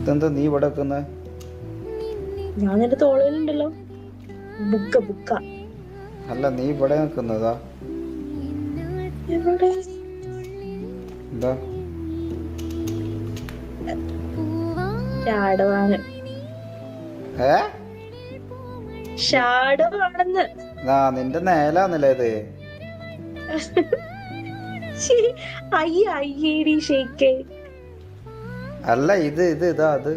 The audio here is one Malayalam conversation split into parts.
ഇതെന്താ നീ ഇവിടെ വെക്കുന്നത്? ഞാൻ നിന്റെ തോളിലുണ്ടല്ലോ. ബുക്ക ബുക്ക. അല്ല നീ ഇവിടെ നിൽക്കുന്നതാ? എവിടെ? എന്താ ഷാഡോവാണ്. ഷാഡോവാണെന്ന്. നിന്റെ നേലാന്നല്ലേ ഇത്? അയ്യേടി ഷെയ്ക്കേ. അല്ല ഇത് ഇത് ഇതാ അത്.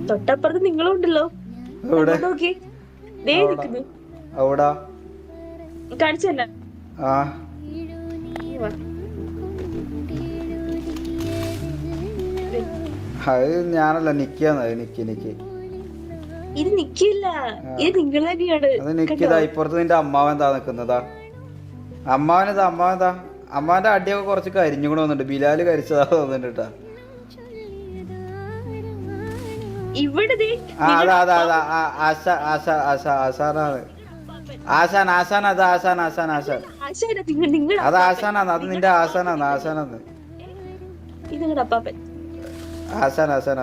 തൊട്ടപ്പുറത്ത് നിങ്ങളും ഉണ്ടല്ലോ. നോക്കി നിക്കുന്നു. കാണിച്ചല്ല. ഞാനല്ല നിക്കാന്ന്. നിക്ക് ഇത് നിക്കില്ല, ഇത് നിങ്ങൾ തന്നെയാണ്. നിക്കിതാ ഇപ്പുറത്ത് നിന്റെ അമ്മാവൻ എന്താ നിക്കുന്നതാ? അമ്മാവനെതാ അമ്മാവന്റെ അടിയൊക്കെ കുറച്ച് കരിഞ്ഞുകൂടെ വന്നിട്ട്. ബിലാല് കരിച്ചതാ തോന്നുന്നുണ്ട്. ആശാനാണ്. ആശാൻ അത് ആശാൻ. അത് ആശാനാണ്. അത് നിന്റെ ആശാനാണ്. ആശാനാണ്.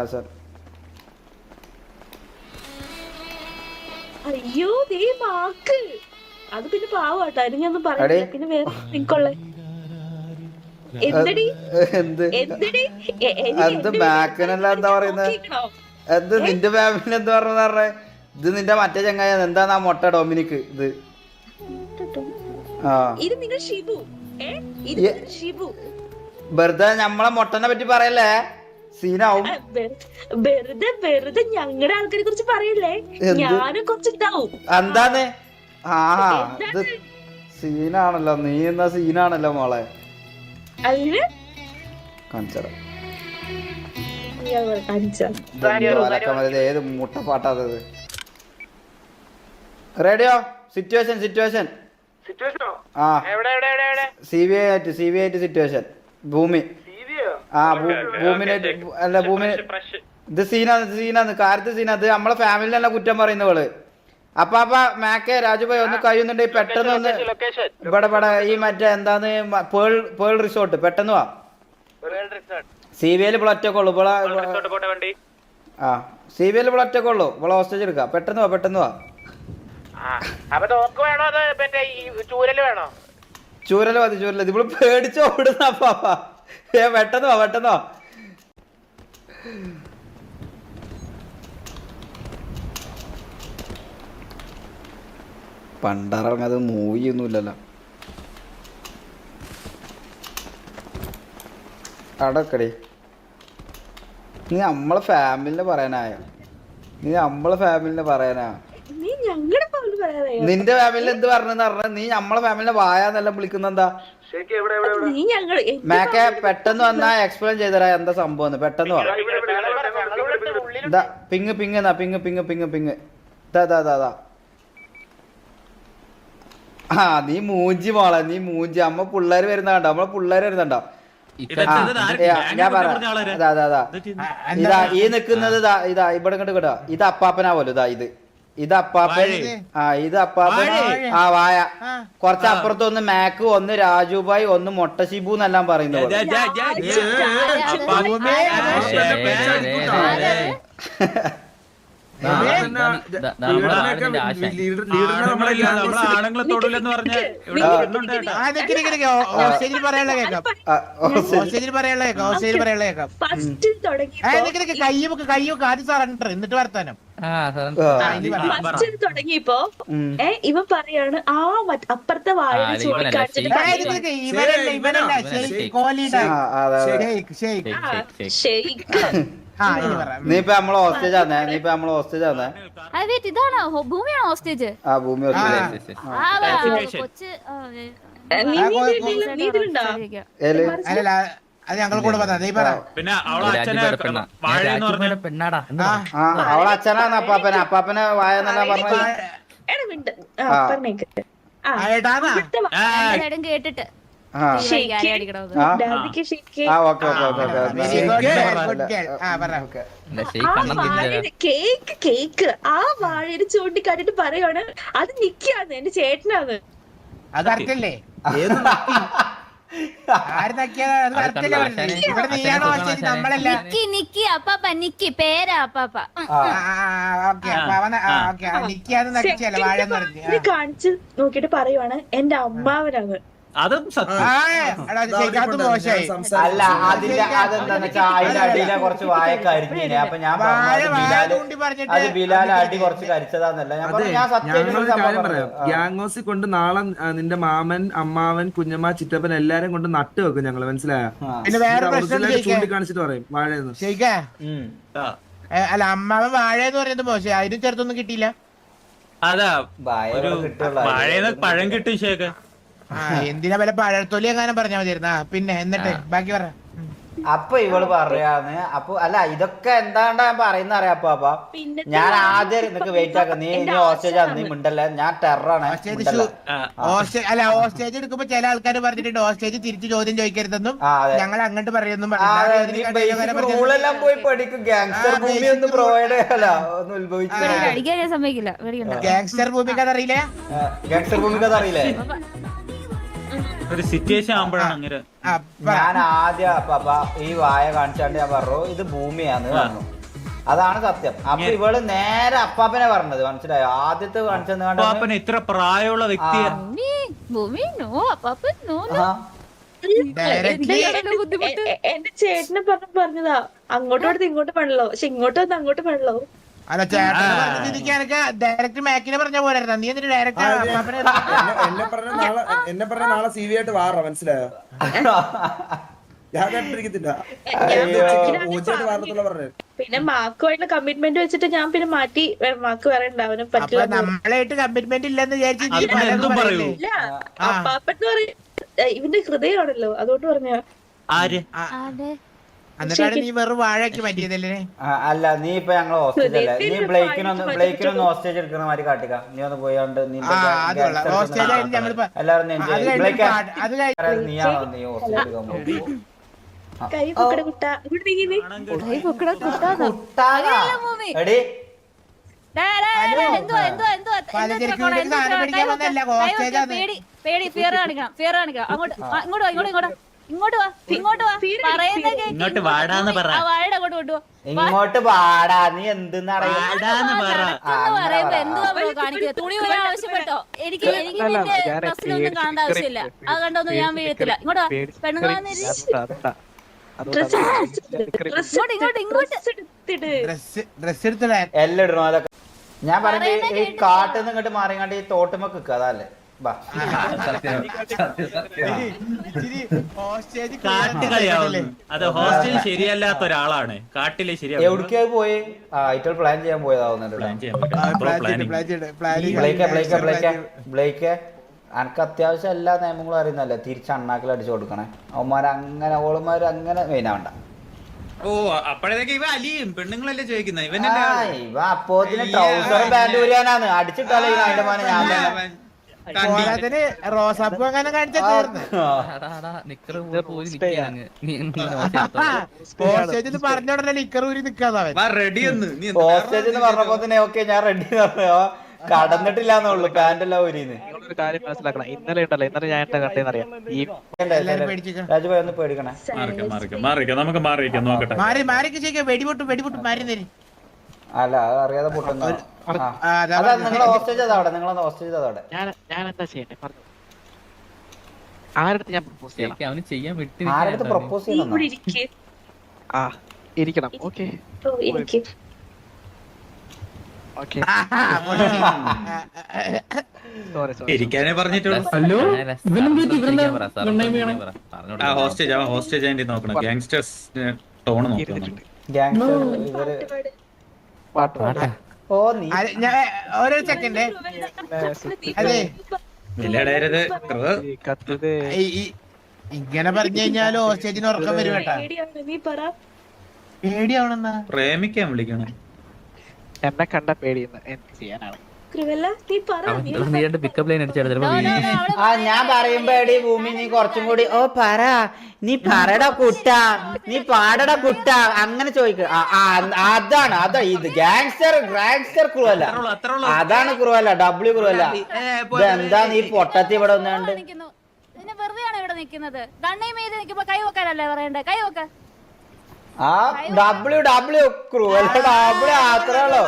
ആശാൻ. അയ്യോ ദേ മാക്ക്. അത് പിന്നെ പാവാട്ടോ. അതിനൊന്നും പറയില്ല. പിന്നെ വേറെ നിക്കൊള്ളേ എന്ത് മാക്കനല്ല എന്താ പറയുന്നത്? എന്ത് നിന്റെ ഫാമിലി എന്താ പറഞ്ഞേ? ഇത് നിന്റെ മറ്റേ ചങ്ങായ എന്താ മൊട്ട ഡൊമിനിക്ക്? ഇത് വെറുതെ നമ്മളെ മൊട്ടനെ പറ്റി പറയല്ലേ? സീനാവും. വെറുതെ ഞങ്ങളുടെ ആൾക്കാരെ കുറിച്ച് പറയല്ലേ? ഞാനും കുറച്ചുണ്ടാവും. എന്താന്ന്? ഇത് സീനാണല്ലോ. നീ എന്നാ സീനാണല്ലോ മോളെ. ഏത് മുട്ടപ്പാട്ടത്? Radio situation CBI situation. ഭൂമി ഭൂമിനെ അല്ല ഭൂമി. ഇത് സീനാന്ന് കാര്യത്തിൽ സീനത്. നമ്മളെ ഫാമിലി തന്നെ കുറ്റം പറയുന്നവള്. അപ്പാപ്പ മാക്കെ രാജുഭായി ഒന്ന് കഴിയുന്നുണ്ട് പെട്ടെന്ന് ഒന്ന് ഇവിടെ ഈ മറ്റേ എന്താന്ന് പേൾ റിസോർട്ട് പെട്ടെന്ന് വാ. CBI ഒറ്റക്കെ ഉള്ളു. CBI ഒറ്റക്കെ ഉള്ളു. ഇവിടെ ഹോസ്റ്റേജ് എടുക്കാം. പെട്ടെന്ന് വാ. ചൂരല് മതി. ഇവിടെ പേടിച്ച് ഓടുന്ന അപ്പാപ്പ. പെട്ടെന്ന് വാ. പണ്ടിറങ്ങത് മൂവി ഒന്നുമില്ലല്ലോ. അടക്കടി നീ നമ്മളെ ഫാമിലിനെ പറയാനായോ? നിന്റെ ഫാമിലി എന്ത് പറഞ്ഞെന്ന് പറഞ്ഞ? നീ നമ്മളെ ഫാമിലിനെ വായാന്നെല്ലാം വിളിക്കുന്നെന്താ? മാക്കെ പെട്ടെന്ന് വന്നാ എക്സ്പ്ലെയിൻ ചെയ്തരാ എന്താ സംഭവം. പെട്ടെന്ന് വാ. പിങ് നീ മൂഞ്ചി മോളെ. അമ്മ പിള്ളേര് വരുന്നുണ്ടോ? ഞാൻ പറയാം. ഇതാ ഈ നിക്കുന്നത്. ഇതാ ഇവിടെ ഇങ്ങോട്ട് കേട്ടോ. ഇത് അപ്പാപ്പനാവല്ലോ. ഇത് അപ്പാപ്പൻ. ഇത് അപ്പാപ്പൻ. വായ. കുറച്ച് അപ്പുറത്തൊന്ന് മാക്ക്, ഒന്ന് രാജുഭായ്, ഒന്ന് മൊട്ട ഷിബു എന്നെല്ലാം പറയുന്നത്. കയ്യൊക്കെ ആദ്യം സാർ എന്നിട്ട് വർത്താനം തുടങ്ങിയപ്പോ ഇവൻ പറയാണ് അപ്പുറത്തെ വാഴ ചൂണ്ടിക്കാണിച്ചിട്ട് നീ ഇപ്പൊ നമ്മളെ ഹോസ്റ്റേജ് ആണേ. ഇതാണോ ഭൂമിയാണോ ഹോസ്റ്റേജ്? ഭൂമി അത് ഞങ്ങൾ കൂടെ അവളെ അച്ഛനാണ് അപ്പാപ്പനെ വായ എന്നെല്ലാം പറഞ്ഞു കേട്ടിട്ട് കേക്ക് ആ വാഴയുടെ ചൂണ്ടിക്കാട്ടിട്ട് പറയാണ് അത് നിക്കാന്ന് എന്റെ ചേട്ടനാണ്. അതല്ലേ ഏത് നക്കി? ആര് നക്കിയതാ? അത് കറക്റ്റല്ലേ പറഞ്ഞത്? ഇവിടെ നീയാണോ ഓസ്റ്റേജ്? നമ്മളല്ല. നിക്കി അപ്പാപ്പ നിക്കി പേരാ അപ്പാപ്പ ഓക്കെ ഓക്കെ നിക്കിയാന്ന് നക്കിച്ചല്ല വാഴ എന്ന് പറഞ്ഞു. ഇത് കാണിച്ച് നോക്കിട്ട് പറയുവാണ് എന്റെ അമ്മാവനാണ്. അതും സത്യം. അത് മോശമായി. അല്ല അതിന്റെ അതെന്താന്ന് വെച്ചാൽ അതിന്റെ അടിയിലെ കുറച്ച് വായൊക്കെ അരിഞ്ഞിനെ. അപ്പൊ ഞാൻ അത് ബിലാൽ അടി കുറച്ച് കരിച്ചതാന്നല്ല ഞാൻ പറഞ്ഞു. ഞാൻ ഞങ്ങളൊരു കാര്യം പറയാം. സത്യം ഗ്യാങ്ഹോസിൽ കൊണ്ട് നാളെ നിന്റെ മാമൻ, അമ്മാവൻ, കുഞ്ഞമ്മ, ചിറ്റപ്പൻ എല്ലാരും കൊണ്ട് നട്ട് വെക്കും ഞങ്ങള്. മനസ്സിലായോ? പിന്നെ വേറെ പ്രശ്നം ചൂണ്ടിക്കാണിച്ചിട്ട് പറയും വാഴയെന്ന്. ശരിക്കാ അല്ല അമ്മാവൻ വാഴ എന്ന് പറയുന്നത് മോശം. അതിനും ചെറുത്തൊന്നും കിട്ടിയില്ല. അതാ ഒരു കിട്ടുള്ള വാഴന്ന് പഴം കിട്ടും ശേഖ. എന്തിനാ വല്ല പഴത്തൊലി എങ്ങനെ പറഞ്ഞാൽ മതിയായിരുന്ന. പിന്നെ എന്നിട്ട് ബാക്കി പറ. അപ്പൊ ഇവള് പറയാന്ന്. അപ്പൊ അല്ല ഇതൊക്കെ എന്താണ്ടാ ഞാൻ പറയുന്ന അറിയാം. അപ്പൊ ഞാൻ ആദ്യം നിനക്ക് വെയിറ്റ് ആക്കാം. നീ ഹോസ്റ്റേജ് നീ മിണ്ടല്ലേ. ഞാൻ ടെററാണ്. അല്ല ഹോസ്റ്റേജ് എടുക്കുമ്പോ ചില ആൾക്കാർ പറഞ്ഞിട്ടുണ്ട് ഹോസ്റ്റേജ് തിരിച്ചു ചോദ്യം ചോദിക്കരുതെന്നും ഞങ്ങൾ അങ്ങോട്ട് പറയുന്നു. റൂളെല്ലാം പോയി പഠിക്കും. ഗാങ്സ്റ്റർ ഭൂമി ഒന്ന് പ്രൊവൈഡ് ചെയ്യല ഒന്ന് സമ്മതിക്കില്ല. ഗാങ്സ്റ്റർ ഭൂമിക്ക് അതറിയില്ലേ? ഗാങ്സ്റ്റർ ഭൂമിക്ക് അതറിയില്ലേ? ഒരു സിറ്റുവേഷൻ ആകുമ്പോഴാണ് അങ്ങനെ. ഞാൻ ആദ്യം പാപ്പ ഈ വായ കാണിച്ചാണ്ട് ഞാൻ പറഞ്ഞു ഇത് ഭൂമിയാന്ന് പറഞ്ഞു. അതാണ് സത്യം. അപ്പൊ ഇവള് നേരെ അപ്പാപ്പനെ പറഞ്ഞത്. മനസ്സിലായോ? ആദ്യത്തെ കാണിച്ചെന്ന് ഇത്ര പ്രായമുള്ള വ്യക്തി എന്റെ ചേട്ടനെ പറഞ്ഞതാ അങ്ങോട്ട് ഇങ്ങോട്ട് പണല്ലോ. പക്ഷെ ഇങ്ങോട്ട് വന്ന് അങ്ങോട്ട് പണല്ലോ. അല്ല ചേട്ടനൊക്കെ ഡയറക്റ്റ് മാക്കിനെ പറഞ്ഞ പോരായിരുന്നു. നീ എന്നിട്ട് ഡയറക്റ്റ് എന്നെ പറഞ്ഞ നാളെ സി വി ആയിട്ട് വാറ. മനസ്സിലായോ? ഞാൻ കണ്ടിരിക്കത്തില്ല. പിന്നെ മാക്കുമായിട്ടുള്ള കമ്മിറ്റ്മെന്റ് വെച്ചിട്ട് ഞാൻ പിന്നെ മാറ്റി മാക്ക് പറയണ്ട. അവന് പറ്റില്ല. നമ്മളായിട്ട് കമ്മിറ്റ്മെന്റ് ഇല്ലെന്ന് വിചാരിച്ചു. ഇല്ല അപ്പാപ്പന്ന് പറയും ഇവന്റെ ഹൃദയമാണല്ലോ. അതുകൊണ്ട് പറഞ്ഞ എന്നിട്ടാണ് നീ വെറും വാഴയ്ക്ക് പറ്റിയതല്ലേ? അല്ല നീ ഇപ്പൊ ഞങ്ങള് ഹോസ്റ്റേജ് അല്ലേ. നീ ബ്ലേക്കിനൊന്ന് ഹോസ്റ്റേജ് എടുക്കണ മാതിരി കാട്ടിക്ക. നീ ഒന്ന് പോയാണ്ട് എല്ലാരും നീയാണോ നീ ഹോസ്റ്റേജ് എടുക്കാൻ പോകും. കൈ പൊക്കട കുട്ട എടി പേടി ഫിയർ കാണിക്കണം. ഇങ്ങോട്ട് വാടാന്ന് പറ. ഇങ്ങോട്ട് വാടാ. നീ എന്തെന്ന് പറയുമ്പോ എന്തുവാ കാണിക്കുന്നത്? തുണി വരാൻ ആവശ്യപ്പെട്ടോ? എനിക്ക് ഡ്രസ്സിലൊന്നും കാണേണ്ട ആവശ്യമില്ല. അത് കണ്ടൊന്നും ഞാൻ വീഴത്തില്ല. ഇങ്ങോട്ട് പെണ്ണുങ്ങളെ എല്ലാം ഇടണോ അതൊക്കെ. ഞാൻ പറയുന്നത് ഈ കാട്ടിൽ നിന്ന് ഇങ്ങോട്ട് മാറിങ്ങാണ്ട് ഈ തോട്ടുമ്പോ നിക്കുക. അതല്ലേ കാട്ടുകളിയാവുന്നു. അത് ഹോസ്റ്റലിൽ ശരിയല്ലാത്ത ഒരാളാണ്. കാട്ടില് ശരിയാവും. എവിടേക്കാ പോയി? ഇറ്റൽ പ്ലാൻ ചെയ്യാൻ പോയതാവുന്നുണ്ട്. ബ്ലേക്ക് എനക്ക് അത്യാവശ്യം എല്ലാ നിയമങ്ങളും അറിയുന്നല്ലേ. തിരിച്ച് അണ്ണാക്കിൽ അടിച്ചു കൊടുക്കണേ. അവന്മാരങ്ങനെ ഓളുമാര് അങ്ങനെ മെയിനാവണ്ട. ഓ അപ്പോഴത്തേക്ക് ഇവ അലിയും പെണ്ണുങ്ങളല്ലേ ചോദിക്കുന്നത്. ഇവ അപ്പോത്തിന് ട്രൗസറും പാന്റ് ഊരാനാണ് അടിച്ചിട്ടല്ലേ അതിന്റെ മോനെ. ഞാൻ റോസാപ്പൂ അങ്ങനെ കാണിച്ചു പറഞ്ഞ ഉടനെ ലിക്കർ ഊരി നിക്കാതെ ഹോസ്റ്റേജ് എന്ന് പറഞ്ഞപ്പോ തന്നെ ഓക്കെ ഞാൻ റെഡി പറഞ്ഞോ. കടന്നിട്ടില്ലാന്നുള്ളു പാന്റെല്ലാം ഊരിന്ന്. കാര്യം മനസ്സിലാക്കണം. ഇന്നലെ ഞാൻ എന്താ കണ്ടേന്നറിയാം. ഈ രാജുഭായി ഒന്ന് പേടിക്കണേ. നമുക്ക് മാറിയിരിക്കാം നോക്കട്ടെ. വെടിപൊട്ട് മാറി തരും. അല്ല അറിയാതെ പൊട്ടുന്ന അതാ നിങ്ങളെ ഹോസ്റ്റേജ് അതവിടെ. നിങ്ങളെ ഹോസ്റ്റേജ് അതവിടെ. ഞാൻ എന്താ ചെയ്യണ്ടേ പറഞ്ഞു. ആരടുത്ത് ഞാൻ പ്രപ്പോസ് ചെയ്യണം? അവന് ചെയ്യാൻ വിട്ടു. ആരടുത്ത് പ്രപ്പോസ് ചെയ്യണം? ഇരിക്കണം. ഓക്കെ ഇരിക്കാനേ പറഞ്ഞിട്ടുള്ളൂ. ഹോസ്റ്റേജ് ആൻഡ് നോക്കണം. ഗാങ്സ്റ്റേഴ്സ് ടോണ് നോക്കണം. ഓ നീ ഓരോ സെക്കൻഡ് അതെ ഇങ്ങനെ പറഞ്ഞു കഴിഞ്ഞാലും ഹോസ്റ്റേജിന് ഉറക്കം വരും കേട്ടാ. പേടിയാവണെന്നാ പ്രേമിക്കാൻ വിളിക്കണം. എന്നെ കണ്ട പേടിയെന്ന് എന്ത് ചെയ്യാനാണ്? ഞാൻ പറയുമ്പോ എടി ഭൂമി നീ കുറച്ചും കൂടി ഓ പറ നീ പറടാ കുട്ടാ നീ പാടടാ കുട്ടാ അങ്ങനെ ചോദിക്കുക. അതാ ഇത് ഗാങ്സ്റ്റർ ക്രൂവല്ല. അതാണ് ക്രൂവല്ല. ഡബ്ല്യു ക്രൂവല്ല. ഇതെന്താ നീ പൊട്ടത്തി ഇവിടെ ഒന്നാണ്ട് വെറുതെയാണ് ഇവിടെ നിക്കുന്നത്. ഗണ്ണയും മീത് നിൽക്കുമ്പോ കൈ വെക്കാനല്ലേ പറയണ്ടേ? കൈ വെക്ക. ആ ഡബ്ല്യു ക്രൂ അല്ല ഡബ്ല്യു അത്രേ ഉള്ളൂ.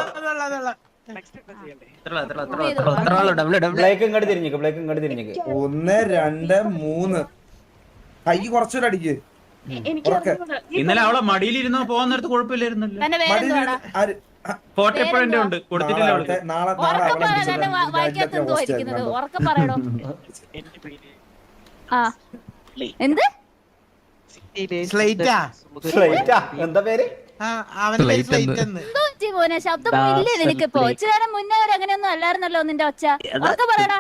ബ്ലേക്ക് ഇങ്ങോട്ട് തിരിഞ്ഞിക്ക്, ബ്ലേക്ക് ഇങ്ങോട്ട് തിരിഞ്ഞിക്ക്. 1 2 3 കൈ കുറച്ചുകൂടെ അടിക്ക്. ഇന്നലെ അവളെ മടിയിലിരുന്നോ പോകുന്ന നേരത്ത് കുഴപ്പമില്ലായിരുന്നല്ലോ. തന്റെ പേരെന്തുവാടാ? ഫോട്ടോ എപ്പോഴും എന്റെ ഉണ്ട്, കൊടുത്തിട്ടില്ല അവൾക്ക്. ഉറക്കം പറ. തന്റെ വായിക്കാത്ത എന്തുവാ ഇരിക്കുന്നത്? ഉറക്കം പറയണോ? ആ എന്ത് സ്ലൈറ്റാ സ്ട്രൈറ്റാ എന്താ പേര്? അവന്റെ സ്ലൈറ്റ് എന്ന് എന്തോ പറ്റി മോനെ? ശബ്ദം ഇല്ലേ നിനക്കിപ്പോ? ഇച്ചിരി നേരം മുന്നേ വരെ അങ്ങനെയൊന്നും അല്ലായിരുന്നല്ലോ നിന്റെ ഒച്ച. ഉറക്കം പറയടാ.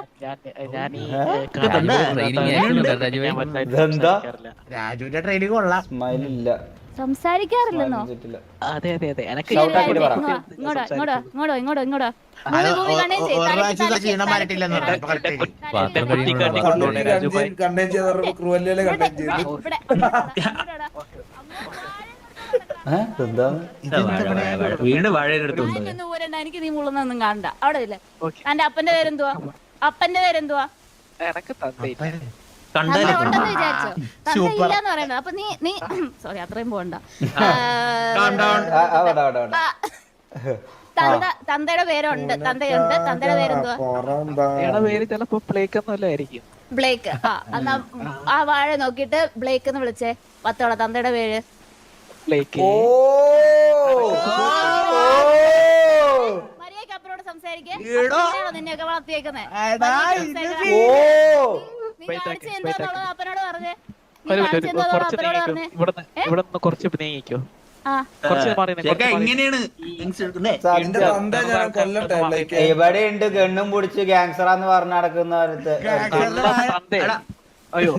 ഇതെന്താ രാജുവിന്റെ ട്രെയിനിങ് കൊള്ളാം. സ്മൈലില്ല, സംസാരിക്കാറില്ലെന്നോ? അതെ അതെ അതെ എനക്ക് ഷൗട്ടാക്കിട്ട് പറ. ഇങ്ങോട്ടാ ഇങ്ങോട്ടാ ഇങ്ങോട്ടോ ഇങ്ങോട്ടോ ഇങ്ങോട്ടോ. അത് ഒരു പ്രാവശ്യം ക്ഷീണം മാറിയിട്ടില്ലെന്ന് പറഞ്ഞു. കണ്ടേം ചെയ്ത ക്രൂവല്ലേ കണ്ടേം ചെയ്തു. എന്താ വീണ്ടും വാഴയെടുത്തുണ്ട്. എനിക്ക് നീ മുള്ളുന്നൊന്നും കാണണ്ട. അവിടെ ഇല്ല. എന്റെ അപ്പന്റെ പേരെന്തുവാ? അപ്പന്റെ പേരെന്തുവാ? എനക്ക് തന്നേയില്ല. തന്ത ഉണ്ടെന്ന് വിചാരിച്ചോ? തന്ത ഇല്ലാന്ന് പറയണത്. അപ്പൊ നീ സോറി അത്രയും പോണ്ട. തന്തയുടെ പേരുണ്ട്. തന്തയുണ്ട്. തന്തയുടെ പേരെന്തുവാ? എയുടെ പേര് ചിലപ്പോ ബ്ലേക്ക് ഒന്നും അല്ലായിരിക്കും. ബ്ലേക്ക്. എന്നാ ആ വാഴ നോക്കിട്ട് ബ്ലേക്ക് എന്ന് വിളിച്ചേ. പത്തോള തന്തയുടെ പേര്. ബ്ലേക്ക്. മര്യാദക്ക് അപ്പനോട് സംസാരിക്കേ. നിന്നെയൊക്കെ വളർത്തിയേക്കുന്നേ. നീ കാണിച്ച എന്താന്നുള്ളത് അപ്പനോട് പറഞ്ഞേ. ഇവിടെ നിന്ന് കുറച്ച് നീങ്ങിക്കോ. കുറച്ച് മാറി എങ്ങനെയാണ് ഇവിടെ ഉണ്ട് ഗണ്ണും പിടിച്ച് ഗാങ്സറാന്ന് പറഞ്ഞു നടക്കുന്നവരത്ത്. അയ്യോ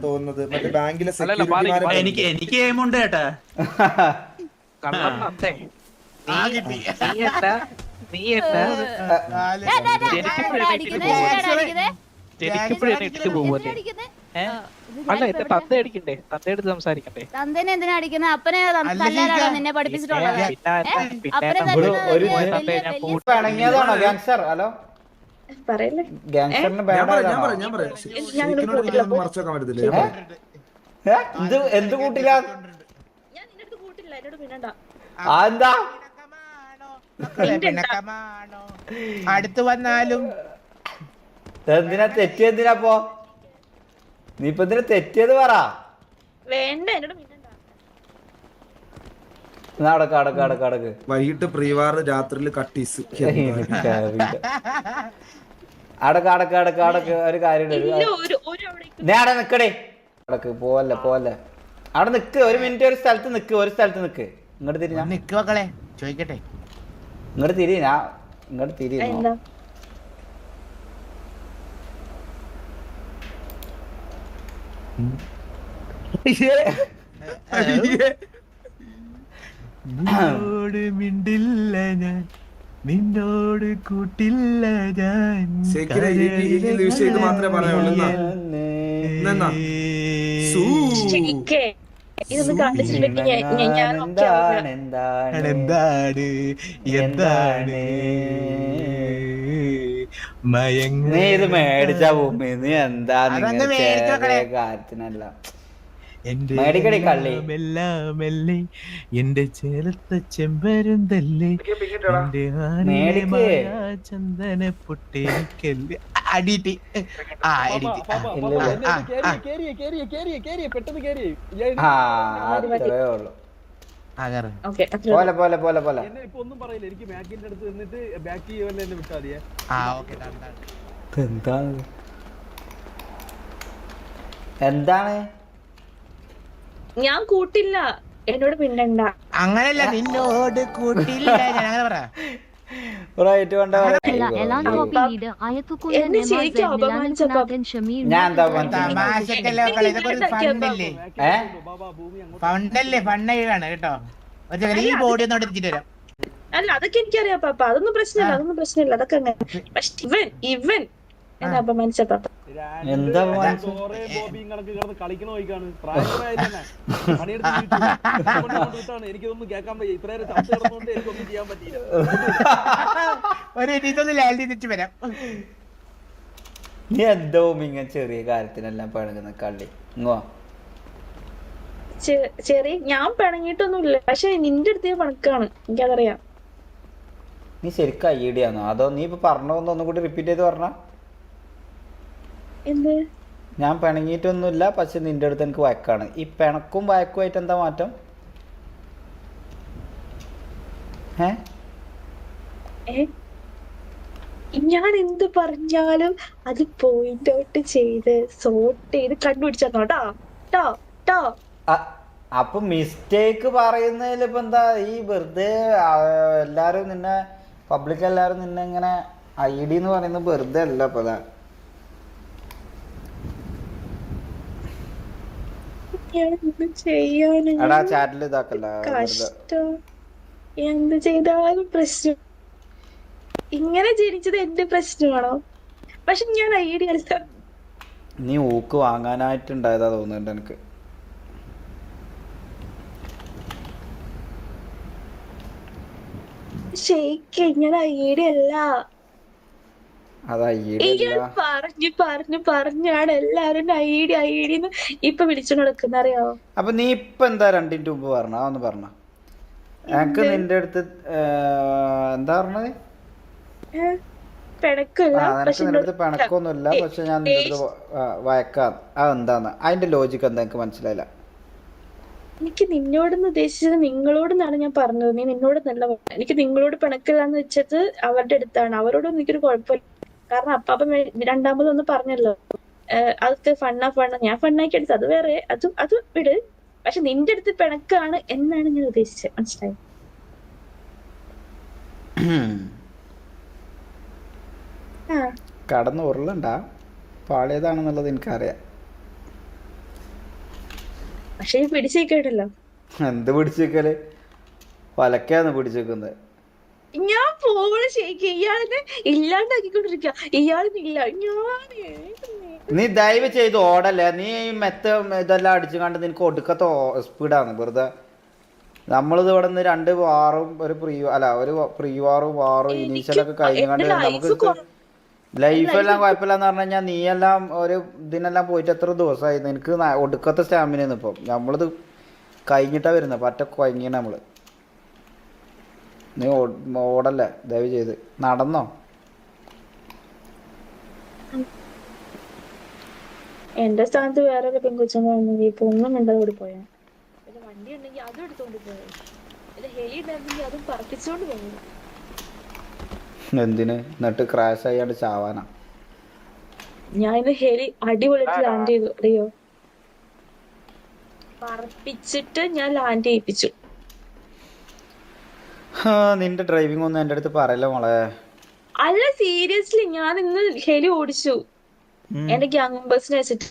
തോന്നുന്നത് മറ്റേ ബാങ്കിലെ എനിക്ക് എയിമുണ്ട് ചേട്ടാ. നീ എന്താ ജനിക്കപ്പോഴാണ് ഇട്ടിട്ട് പോവല്ലേ? അല്ല എന്റെ തന്ത അടിക്കണ്ടേ? തന്തയെടുത്ത് സംസാരിക്കണ്ടേ? തന്തേനെ എന്തിനാ അടിക്കുന്നത്? അപ്പനെ തല്ലാനാണോ നിന്നെ പഠിപ്പിച്ചിട്ടുള്ളത്? പിണങ്ങിയതാണോ ഗാങ്സർ? ഹലോ പറയല്ലേ ഗാങ്സറിന് മറച്ചോക്കാൻ പറ്റത്തില്ലേ? എന്ത് കൂട്ടില്ല? ഞാൻ നിന്റെ അടുത്ത് കൂട്ടില്ല. എന്നോട് പിന്നണ്ട. എന്താ അടുത്ത് വന്നാലും എന്തിനാ തെറ്റിയെന്തിനാപ്പോ? നീ ഇപ്പൊ എന്തിനാ തെറ്റിയത് പറ. വേണ്ട എന്നോട് പിന്നണ്ട. അടക്ക് വൈകിട്ട് പ്രീവാർ രാത്രിയിൽ കട്ടീസ് അടക്ക് ഒരു കാര്യം ഞാൻ അവിടെ നിക്കടേ. അടക്ക് പോവല്ലേ അവിടെ നിക്ക്. ഒരു മിനിറ്റ് ഒരു സ്ഥലത്ത് നിക്ക്. ഇങ്ങോട്ട് തിരി. ഞാൻ നിക്ക് മക്കളെ ചോദിക്കട്ടെ. ഇങ്ങോട്ട് തിരി. ഇങ്ങോട്ട് തിരി. എന്താ നിന്നോട് മിണ്ടില്ല ഞാൻ, നിന്നോട് കൂട്ടില്ല ഞാൻ. വിഷയം മാത്രമേ പറയാനുള്ളൂ. ഇതൊന്ന് കാണിച്ചിട്ടുണ്ടെങ്കിൽ ഞാൻ എന്താണ് നീ ഇത് മേടിച്ച ഭൂമി നീ എന്താ കാര്യത്തിനല്ല മേടിക്കടി കള്ളി. മെല്ലെ എന്റെ ചേലത്തെ ചെമ്പരുന്തല്ലേ, ചന്ദന പൊട്ടേക്കല്ലേ അടിയിട്ട് അത്രേ ഉള്ളു. പോലെ എന്താണ് ഞാൻ കൂട്ടില്ല. എന്നോട് പിന്നണ്ട. അങ്ങനല്ല, നിന്നോട് കൂട്ടില്ല ഞാൻ അങ്ങനെ പറയാ. ഫണ്ണാണ് കേട്ടോ. ഈ ബോഡി ഒന്നും എടുത്തിട്ട് വരാം. അല്ല അതൊക്കെ എനിക്കറിയാം പാപ്പ. അതൊന്നും പ്രശ്നമില്ല. അതൊക്കെ അങ്ങനെ. പക്ഷെ ഇവൻ എന്നാ അപമാനിച്ച പാപ്പ. എന്താ എനിക്കൊന്നും കേൾക്കാൻ പറ്റില്ല. ഇത്രയും ചർച്ച നടന്നുകൊണ്ട് എനിക്കൊന്നും ചെയ്യാൻ പറ്റില്ല. ഒരു ഇതൊന്ന് ലാൻഡ് ചെയ്തിട്ട് വരാം. നീ എന്തോ ഇങ്ങനെ ചെറിയ കാര്യത്തിനെല്ലാം പിണങ്ങുന്ന കള്ളി ഇങ്ങോ. ചെറിയ ഞാൻ പിണങ്ങിയിട്ടൊന്നുമില്ല, പക്ഷെ നിന്റെ അടുത്ത് പണക്കാണ്, എനിക്കതറിയാം. നീ ശരിക്കും ഐഡിയാണോ അതോ നീ ഇപ്പൊ പറഞ്ഞോന്ന് ഒന്നും കൂടി റിപ്പീറ്റ് ചെയ്ത് പറഞ്ഞ? എന്ത്? ഞാൻ പിണങ്ങിയിട്ടൊന്നുമില്ല, പക്ഷെ നിന്റെ അടുത്ത് എനിക്ക് വഴക്കാണ്. ഈ പിണക്കും വഴക്കുമായിട്ട് എന്താ മാറ്റം? ഞാൻ എന്ത് പറഞ്ഞാലും അത് പോയിന്റ് ഔട്ട് ചെയ്ത് സോർട്ട് ചെയ്ത് കണ്ടുപിടിച്ചോ ട്ടോ. അപ്പൊ മിസ്റ്റേക്ക് പറയുന്നതിൽ ഇപ്പൊ എന്താ? ഈ വെറുതെ എല്ലാരും നിന്നെ പബ്ലിക് എല്ലാരും നിന്നെ ഇങ്ങനെ ഐഡി എന്ന് പറയുന്നത് വെറുതെ അല്ല ഇപ്പൊ. എടാ ചാറ്റിൽ ഇതാക്കല്ല. എന്ത് ചെയ്താലും പ്രശ്നം. ഇങ്ങനെ ജനിച്ചത് എന്റെ പ്രശ്നമാണോ? പക്ഷെ ഞാൻ ഐഡിയ അല്ല. നീ ഊക്ക് വാങ്ങാനായിട്ടുണ്ടായതാ തോന്നുന്നുണ്ട് എനിക്ക്. ഷെയ്ക്ക് ഇങ്ങനെ ഐഡിയ അല്ല. അത് ഐഡിയ പറഞ്ഞാണ് എല്ലാരും ഐഡിയ ഇപ്പൊ വിളിച്ചു നടക്കുന്ന, അറിയാവോ? അപ്പൊ നീ ഇപ്പൊ എന്താ 2 മിനിറ്റ് മുമ്പ് പറഞ്ഞ? അതൊന്ന് പറഞ്ഞ. എനിക്ക് നിന്റെ അടുത്ത് എന്താ പറഞ്ഞത്? നിനക്ക് നിന്റെ അടുത്ത് പിണക്കൊന്നുമില്ല, പക്ഷെ ഞാൻ നിന്റെ അടുത്ത് വഴക്കാം. അതെന്താന്ന് അതിന്റെ ലോജിക്ക് എന്താ എനിക്ക് മനസ്സിലായില്ല. എനിക്ക് നിന്നോടെന്ന് ഉദ്ദേശിച്ചത് നിങ്ങളോടെന്നാണ് ഞാൻ പറഞ്ഞത്. നീ നിന്നോട് നല്ല പറഞ്ഞത്. എനിക്ക് നിങ്ങളോട് പിണക്കില്ലാന്ന് വെച്ചത് അവരുടെ അടുത്താണ്. അവരോടൊന്നും എനിക്കൊരു കുഴപ്പമില്ല. കാരണം അപ്പാപ്പൻ രണ്ടാമതൊന്ന് പറഞ്ഞല്ലോ, അതൊക്കെ ഫണ്ണ ഞാൻ ഫണ്ണാക്കി എടുത്തത്. അത് വേറെ, അത് വിട്. പക്ഷെ നിന്റെ അടുത്ത് പിണക്കാണ് എന്നാണ് ഞാൻ ഉദ്ദേശിച്ചത്, മനസ്സിലായി? കടന്ന് ഉരുളണ്ട, പാളിയതാണെന്നുള്ളത് എനിക്കറിയാം. പക്ഷെ പിടിച്ചേക്കല്ലോ. എന്ത് പിടിച്ചേക്കല്? വലക്കാന്ന് പിടിച്ചേക്കുന്നത്. ഞാൻ പോള് ശരിക്കും ഇയാളിനെ ഇല്ലാണ്ടാക്കിക്കൊണ്ടിരിക്കുക. ഇയാളിനില്ല. നീ ദയവ് ചെയ്ത് ഓടല്ലേ. നീ ഇതെല്ലാം അടിച്ചു കണ്ട് നിനക്ക് ഒടുക്കത്തെ സ്പീഡാണ് വെറുതെ. നമ്മളിത് ഇവിടെ നിന്ന് 2 വാറും ഒരു വാറും ഇനീഷ്യലൊക്കെ കഴിഞ്ഞാണ്ട് നമുക്ക് ലൈഫെല്ലാം കുഴപ്പമില്ലാന്ന് പറഞ്ഞു കഴിഞ്ഞാൽ നീ എല്ലാം ഒരു ഇതിനെല്ലാം പോയിട്ട് എത്ര ദിവസമായി? നിനക്ക് ഒടുക്കത്തെ സ്റ്റാമിനന്ന്. ഇപ്പം നമ്മളിത് കഴിഞ്ഞിട്ടാ വരുന്നത്, പറ്റ കുഴങ്ങിയാണ് നമ്മള്. നീ ഓടല്ലേ ദയവ് ചെയ്ത്. നടന്നോ? എന്റെ സ്ഥാനത്ത് വേറൊരു പെൺകൊച്ചെങ്കിൽ ഇപ്പൊ ഒന്നും മിണ്ടാതെ കൂടി പോയാ. വണ്ടി ഉണ്ടെങ്കിൽ അതും എടുത്തോണ്ട് പോയത്. ഹെലി ഉണ്ടായിരുന്നെങ്കിൽ അതും പറപ്പിച്ചോണ്ട് പോയത്. എന്തിന്? എന്നിട്ട് ക്രാഷ് ആയാണ്ട് ചാവാനാ? ഞാൻ ഇന്ന് ഹെലി അടിപൊളിയായിട്ട് ലാൻഡ് ചെയ്തു, അറിയോ? പറപ്പിച്ചിട്ട് ഞാൻ ലാൻഡ് ചെയ്യിപ്പിച്ചു. നിന്റെ ഡ്രൈവിംഗ് ഒന്നും എന്റെ അടുത്ത് പറയല്ലോ മോളെ. അല്ല, സീരിയസ്ലി ഞാൻ ഇന്ന് ഹെലി ഓടിച്ചു. എന്റെ ഗ്യാങ് മെമ്പേഴ്സിനെ വെച്ചിട്ട്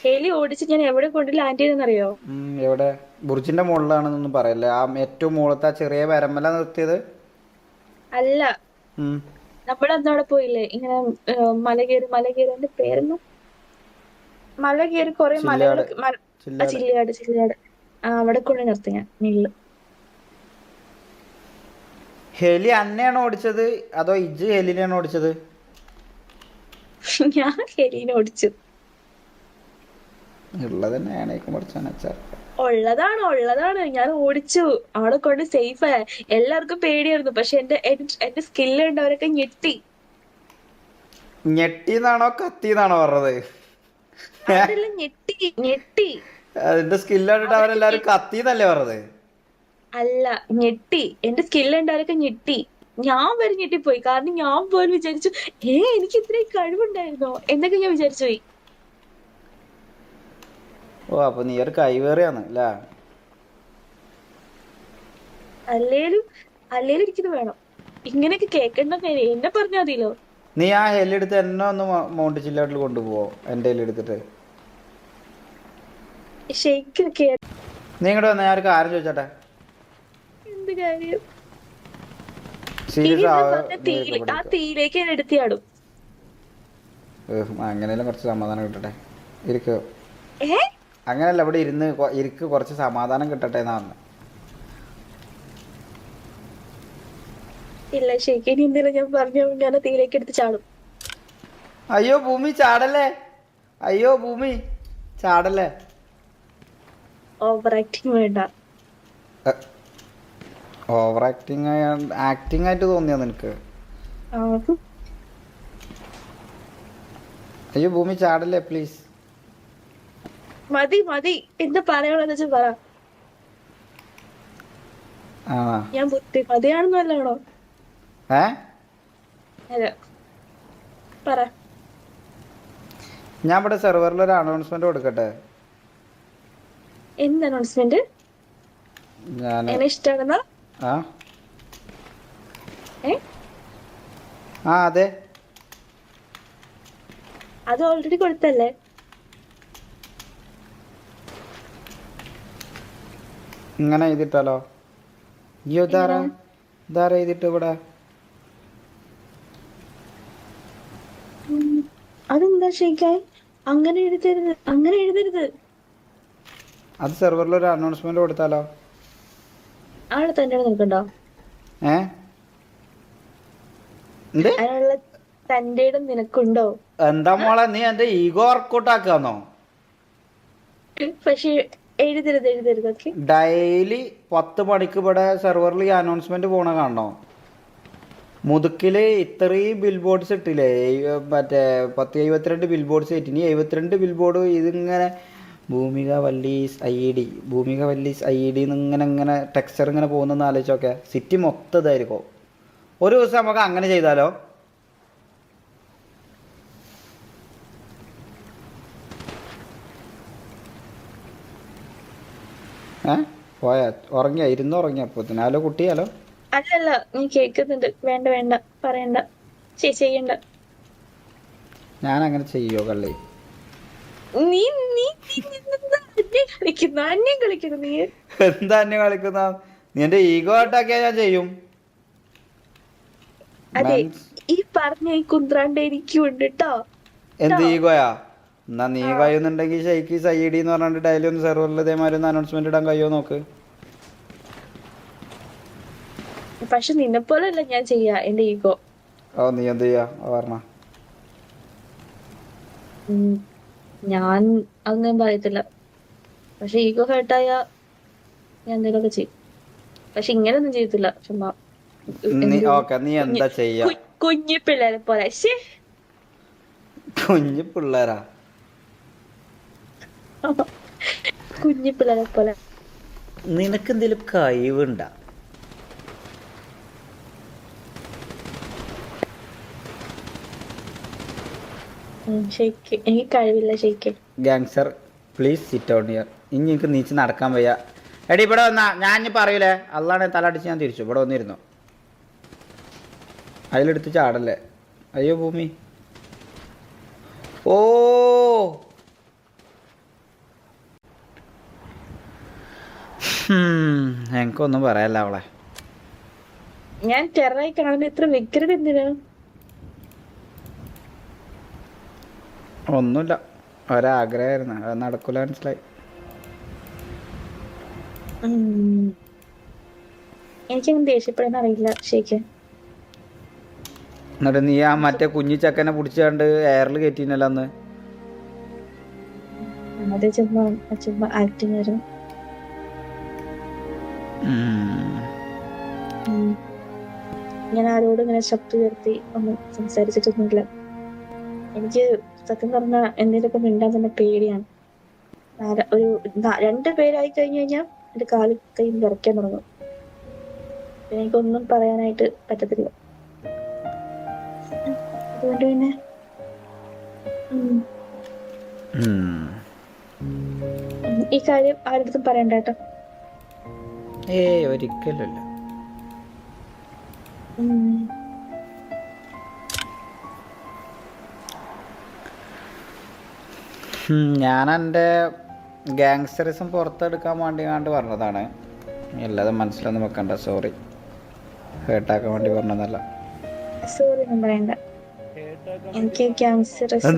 ഹെലി ഓടിച്ച് ഞാൻ എവിടെ കൊണ്ട് ലാൻഡ് ചെയ്തെന്നറിയോ? എവിടെ? ബുർജിന്റെ മുകളിലാണെന്നൊന്നും പറയല്ലേ. ആ ഏറ്റവും മുകളത്തെ ആ ചെറിയ വരമ്പല നിർത്തിയത്? അല്ല, നമ്മളന്ന് അവിടെ പോയില്ലേ, ഇങ്ങനെ മല കയറി എന്റെ പേരെന്ന് മല കയറി കൊറേ മലകൾ. ചില്ലിയാട് അവിടെ കൊണ്ട് നിർത്തി ഞാൻ മില്ല്. ഹെലി അന്നെയാണോ ഓടിച്ചത് അതോ ഇജ് ഹെലിനെയാണോ ഓടിച്ചത്? ഞാൻ ഹെലിനെ ഓടിച്ചു. ഉള്ളതാണ് ഞാൻ ഓടിച്ചു. അവിടെ കൊണ്ട് സേഫ് ആയ. എല്ലാവർക്കും പേടിയായിരുന്നു, പക്ഷെ എന്റെ സ്കില്ല് കണ്ടവരൊക്കെ ഞെട്ടി. ഞെട്ടിന്നാണോ കത്തിന്നാണോ പറഞ്ഞത്? ഞെട്ടി. അതിന്റെ സ്കില്ല് കണ്ടിട്ട് അവരെല്ലാരും കത്തിന്നല്ലേ പറഞ്ഞത്? അല്ല, ഞെട്ടി. എന്റെ സ്കില്ല് കണ്ടവരൊക്കെ ഞെട്ടി. ഞാൻ വരെ ഞെട്ടിപ്പോയി. കാരണം ഞാൻ പോലും വിചാരിച്ചു എനിക്ക് ഇത്രയും കഴിവുണ്ടായിരുന്നോ എന്നൊക്കെ ഞാൻ വിചാരിച്ചു പോയി. ഓ, അപ്പൊ നീ ഒരു കൈവേറിയാണ് അല്ലേ? അല്ലേലും എനിക്കിത് വേണം. ഇങ്ങനെയൊക്കെ കേൾക്കണ്ട എന്നെ പറഞ്ഞാ മതിയല്ലോ. നീ ആ ഹെലി എടുത്ത് എന്നെ ഒന്ന് മൗണ്ട് ചില്ലാട്ടിൽ കൊണ്ടുപോവോ? എന്റെ ഹെലി എടുത്തിട്ട് നീ ഇങ്ങോട്ട് വന്ന ഞാൻ ഒരു കാര്യം ചോദിച്ചോട്ടെ. എന്ത് കാര്യം? സീരിയസ് ആ തീയിലേക്ക് ഞാൻ എടുത്തിയാടും. അങ്ങനെയല്ല, കുറച്ച് സമാധാനം കിട്ടട്ടെ. ഇരിക്കോ? അങ്ങനല്ല, ഇവിടെ ഇരിക്ക് കുറച്ച് സമാധാനം കിട്ടട്ടെ എന്നാ പറഞ്ഞത്. ഇല്ല, ശരിക്കും എന്തെങ്കിലും ഞാൻ പറഞ്ഞു, ഞാൻ തീയിലേക്ക് എടുത്ത് ചാടും. അയ്യോ ഭൂമി ചാടല്ലേ, അയ്യോ ഭൂമി ചാടല്ലേ. ഓവർ ആക്ടിങ് വേണ്ട. ഓവർ ആക്ടിങ് ആയിട്ട് തോന്നിയോ നിനക്ക്? അയ്യോ ഭൂമി ചാടല്ലേ പ്ലീസ്. മതി മതി, എന്താ പറയാനുള്ളത് വെച്ചാൽ പറ. ആ ഞാൻ ബുദ്ധിമതിയാണെന്ന് വല്ലാണോ? അല്ല പറ. ഞാൻ ഇവിടെ സെർവറിൽ ഒരു അനൗൺസ്മെന്റ് കൊടുക്കട്ടെ? എന്ത് അനൗൺസ്മെന്റ്? ഞാൻ എന്നെ ഇഷ്ടമാണെന്നാ? ആ അതെ, അത് ഓൾറെഡി കൊടുത്തല്ലേ? ഇങ്ങനെ എഴുതിട്ടാലോ? അയ്യോ ഇതാരാ എഴുതിട്ട് ഇവിടെ? അതെന്താ ഷെയ്ക്കായി അങ്ങനെ എഴുതരുത്, അങ്ങനെ എഴുതരുത്. അത് സെർവറിൽ ഒരു അനൗൺസ്മെന്റ് കൊടുത്താലോ? ആളെ തന്റെ നിൽക്കണ്ടോ? അതിനുള്ള തന്റെ നിനക്കുണ്ടോ? എന്താ മോളെ നീ എന്റെ ഈഗോ വർക്കൗട്ട് ആക്കാന്നോ? പക്ഷെ എഴുതരുത് എഴുതരുത്. ഓക്കെ, ഡെയിലി 10 മണിക്ക് ഇവിടെ സെർവറിൽ ഈ അനൗൺസ്മെന്റ് പോണ കാണണോ? മുതുക്കില് ഇത്രയും ബിൽ ബോർഡ്സ് ഇട്ടില്ലേ, മറ്റേ 1072 ബിൽ ബോർഡ്സ് ഇട്ടിനി. 72 ബിൽ ബോർഡ് ഇതിങ്ങനെ ഭൂമിക വല്ലീസ് IED ഇങ്ങനെ ഇങ്ങനെ ടെക്സ്ചർ ഇങ്ങനെ പോകുന്നെന്ന് ആലോചിച്ചോക്കെ. സിറ്റി മൊത്തം ഇതായിരിക്കും. ഒരു ദിവസം നമുക്ക് അങ്ങനെ ചെയ്താലോ? പോയാ ഉറങ്ങിയ ഉറങ്ങിയപ്പോ കുട്ടിയാലോ? അല്ലല്ല, നീ കേൾക്കുന്നുണ്ട്. വേണ്ട വേണ്ട, പറയണ്ട, ചെയ്യണ്ട. ഞാൻ അങ്ങനെ ചെയ്യോ കള്ളി? നീ നീ അന്യം കളിക്കുന്നു. നീ എന്താ അന്യം കളിക്കുന്ന? നീ എന്റെ ഈഗോ ആയിട്ടാക്കിയാ ഞാൻ ചെയ്യും. അതെ, ഈ പറഞ്ഞ ഈ കുന്ത്രാണ്ട് എനിക്കുണ്ട് കേട്ടോ. എന്ത് ഈഗോയാ? എന്നാ നീ കഴിയുന്നുണ്ടെങ്കിൽ ഷെയ്ക്ക് IED എന്ന് പറഞ്ഞിട്ട് ഡെയിലി ഒന്ന് സെർവറിൽ ഇതേമാതിരി ഒന്ന് അനൗൺസ്മെന്റ് ഇടാൻ കഴിയോ നോക്ക്. പക്ഷെ നിന്നെ പോലെ അല്ല ഞാൻ ചെയ്യാ എന്റെ ഈഗോ. നീ എന്ത് ചെയ്യാ പറഞ്ഞ? ഞാൻ അതൊന്നും പറയത്തില്ല. പക്ഷെ ഈഗോ ഹേർട്ടായ ഞാൻ എന്തെങ്കിലുമൊക്കെ ചെയ്യും. പക്ഷെ ഇങ്ങനെയൊന്നും ചെയ്യത്തില്ല. ചുമ്മാ നീ എന്താ ചെയ്യാ? കുഞ്ഞു പിള്ളേരെ പോലെ. കുഞ്ഞു പിള്ളേരാ? കുഞ്ഞു പിള്ളേരെ പോലെ. നിനക്ക് എന്തെങ്കിലും കഴിവുണ്ടാ? എനിക്ക് കഴിവില്ല ഷെയ്ക്ക്. Gangster please sit out here. ഇനി എനിക്ക് നീച്ച് നടക്കാൻ വയ്യ. എടി ഇവിടെ വന്നാ ഞാൻ ഇനി പറയൂലേ, അള്ളാണെ തലടിച്ച് ഞാൻ തിരിച്ചു. ഇവിടെ വന്നിരുന്നു. അതിലെടുത്ത് ചാടല്ലേ. അയ്യോ ഭൂമി. ഓ എനിക്കൊന്നും പറയാല്ല അവളെ. ഞാൻ ടെററായി കാണുന്ന ഇത്ര വ്യഗ്രത എന്തിനാ? ഒന്നുമില്ല, ഒരാഗ്രഹമായിരുന്നു, അത് നടക്കൂല. മനസ്സിലായി. എനിക്കങ്ങനെ ദേഷ്യപ്പെടുന്ന അറിയില്ല ഷെയ്ക്ക്. എന്നിട്ട് നീ ആ മറ്റേ കുഞ്ഞി ചക്കനെ പിടിച്ചാണ്ട് എയറിൽ കയറ്റിനല്ലോ അന്ന്. അത് ചുമ്മാ ആക്ടിങ് വരും. ഞാൻ ആരോടും ഇങ്ങനെ ശബ്ദം ഉയർത്തി ഒന്നും സംസാരിച്ചിട്ടൊന്നുമില്ല. എനിക്ക് സത്യം പറഞ്ഞ എന്തെങ്കിലുമൊക്കെ മിണ്ടാൻ തന്നെ പേടിയാണ്. ഒരു 2 പേരായി കഴിഞ്ഞു കഴിഞ്ഞാൽ എന്റെ കാലും കൈയും വിറയ്ക്കാൻ തുടങ്ങും. എനിക്കൊന്നും പറയാനായിട്ട് പറ്റത്തില്ല. അതുകൊണ്ട് പിന്നെ ഈ കാര്യം ആരുടെ പറയണ്ട കേട്ടോ. ഒരിക്കലല്ല. ഞാൻ എൻ്റെ ഗാങ്സ്റ്ററിസം പുറത്തെടുക്കാൻ വേണ്ടി പറഞ്ഞതാണ്. അല്ലാതെ മനസ്സിലൊന്നും വെക്കണ്ട. സോറി, ഹേർട്ടാക്കാൻ വേണ്ടി പറഞ്ഞതല്ല. സോറി ഒന്നും പറയണ്ട. എനിക്ക് ഗാങ്സ്റ്ററിസം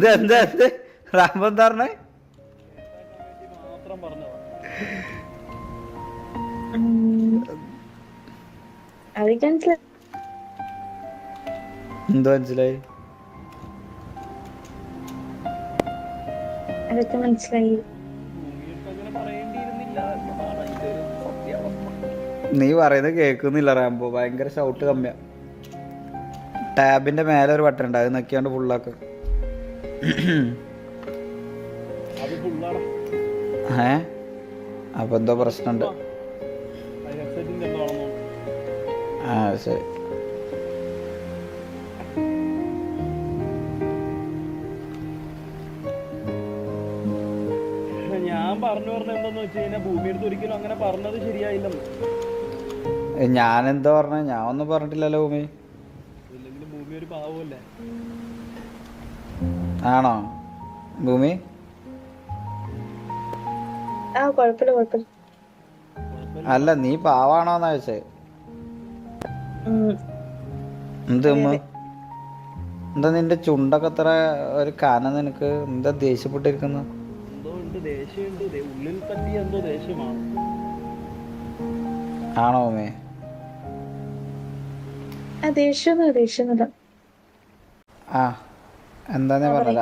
എന്തോ മനസ്സിലായി? അതൊക്കെ മനസ്സിലായി. നീ പറയുന്നത് കേൾക്കുന്നില്ല റാംബോ, ഭയങ്കര ഷൗട്ട് കമ്മിയാ. ടാബിന്റെ മേലെ ഒരു ബട്ടൺ ഉണ്ട്, അത് നോക്കിയാണ്ട് ഫുള്ളാക്ക്. അപ്പൊ എന്തോ പ്രശ്നമുണ്ട്. ആ ശരി. ഞാൻ പറഞ്ഞു എന്താന്ന് വെച്ച് കഴിഞ്ഞാൽ ഭൂമിയെടുത്ത് ഒരിക്കലും അങ്ങനെ പറഞ്ഞത് ശരിയായില്ലെന്ന്. ഞാനെന്താ പറഞ്ഞ? ഞാൻ ഒന്നും പറഞ്ഞിട്ടില്ലല്ലോ ഭൂമി. ഇല്ലെങ്കിലും ഭൂമി ഒരു പാവമല്ലേ? ആണോ ഭൂമി? ആ കുഴപ്പമില്ല. അല്ല നീ പാവാണോന്നാ ചോദിച്ചേ. എന്ത് എന്താ നിന്റെ ചുണ്ടൊക്കെ അത്ര ഒരു കന? നിനക്ക് എന്താ ദേഷ്യപ്പെട്ടിരിക്കുന്നു? എന്തോ ഉണ്ട്, ദേഷ്യമുണ്ട്. ഉള്ളിൽ തട്ടിയ എന്തോ ദേഷ്യമാണ്. ആണോ ഭൂമി? ദേഷ്യമൊന്നുമില്ല. ആ എന്താന്ന് പറഞ്ഞ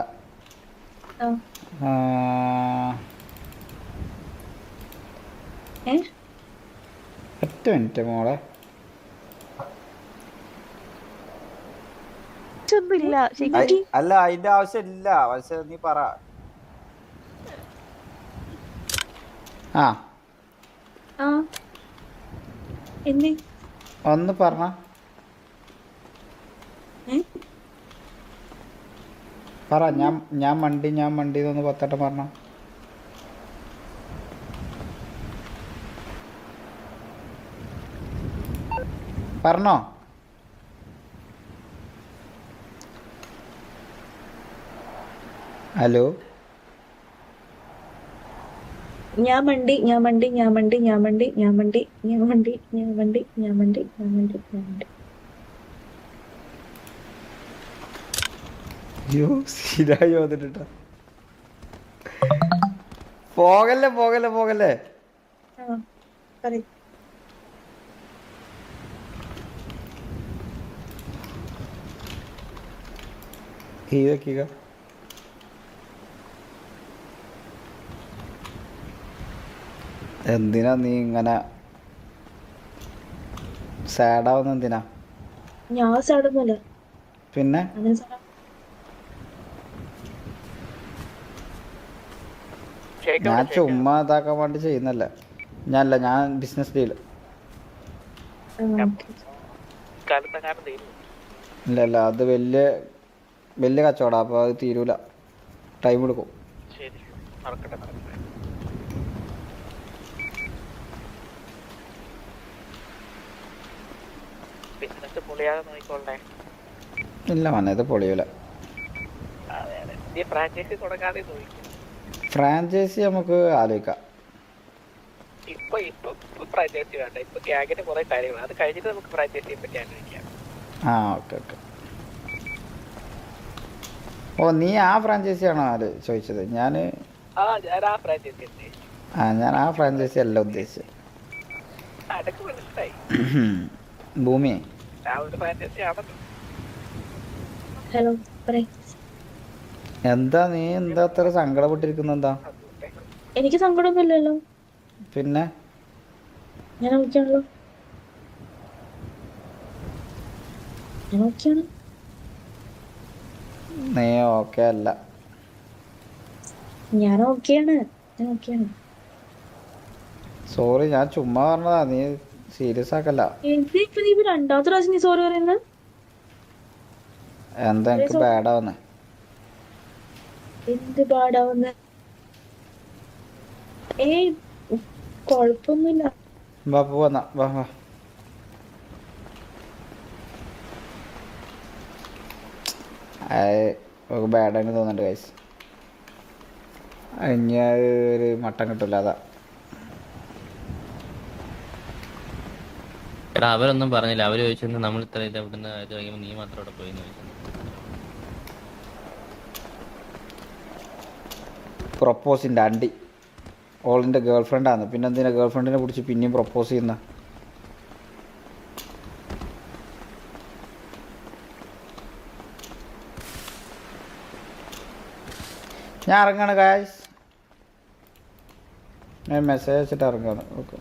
ഒറ്റ മിനിറ്റ് മോളെ. അല്ല അതിന്റെ ആവശ്യമില്ല. പക്ഷെ നീ പറ. ഒന്ന് പറഞ്ഞ പറ. ഞാൻ മണ്ടി എന്നൊന്ന് 10 വട്ടം പറഞ്ഞ. പറഞ്ഞോ? ഹലോ, ഞാൻ മണ്ടി. അയ്യോ സ്ഥിരായി വന്നിട്ടാ. പോകല്ലേ. ഇതൊക്കെ എന്തിനാ നീ ഇങ്ങനെ സാഡാവുന്ന? എന്തിനാ? ഞാൻ സാഡൊന്നുമല്ല. പിന്നെ ഞാൻ ചുമ്മാ ഇതാക്കാൻ വേണ്ടി ചെയ്യുന്നല്ല. ഞാൻ ബിസിനസ് ഡീല്. ഇല്ല അത് വലിയ കച്ചവടം. അപ്പൊ അത് തീരൂല, ടൈം എടുക്കും. ഇല്ല മന്നത് പൊളിയൂല. ഫ്രാഞ്ചൈസി നമുക്ക് ആലോചിക്കാം. ഓക്കെ. ഓ നീ ആ ഫ്രാഞ്ചൈസി ആണോ ചോദിച്ചത്? ഞാൻ ആ ഫ്രാഞ്ചൈസി അല്ല ഉദ്ദേശിച്ചത്. ഭൂമി എന്താ അത്ര സങ്കടപ്പെട്ടിരിക്കുന്ന? എന്താ? എനിക്ക് സങ്കടമൊന്നുമില്ലല്ലോ. പിന്നെ ഞാൻ ഓക്കെയാണല്ലോ. നീ ഓക്കെ അല്ല. ഞാൻ ഓക്കെയാണ്. സോറി, ഞാൻ ചുമ്മാ പറഞ്ഞതാ. നീ സീരിയസ് ആക്കല്ല. രണ്ടാമത്തെ പ്രാവശ്യം നീ സോറി പറയുന്നത് എന്താ? എനിക്ക് ബാഡാവുന്നേ? എന്ത് പാടാവുന്ന? കൊഴപ്പൊന്നുമില്ല. വാ. ബാഡായിട്ട് തോന്നുന്നുണ്ട് ഗൈസ്. ഇനി ഒരു മട്ടൻ കിട്ടില്ല, അതാ. എടാ അവരൊന്നും പറഞ്ഞില്ല. അവര് ചോദിച്ചത് നമ്മൾ ഇത്ര ഇത് ഇവിടുന്ന് ഇത് കഴിയുമ്പോൾ നീ മാത്രം അവിടെ പോയി ചോദിച്ചത്. പ്രൊപ്പോസിൻ്റെ അണ്ടി ഓളിൻ്റെ ഗേൾ ഫ്രണ്ടാണ്. പിന്നെ എന്തിനാ ഗേൾ ഫ്രണ്ടിനെ പിടിച്ച് പിന്നെയും പ്രൊപ്പോസ് ചെയ്യുന്ന? ഞാൻ ഇറങ്ങാണ് ഗായ്സ്. ഞാൻ മെസ്സേജ് അയച്ചിട്ട് ഇറങ്ങാണ്. ഓക്കെ.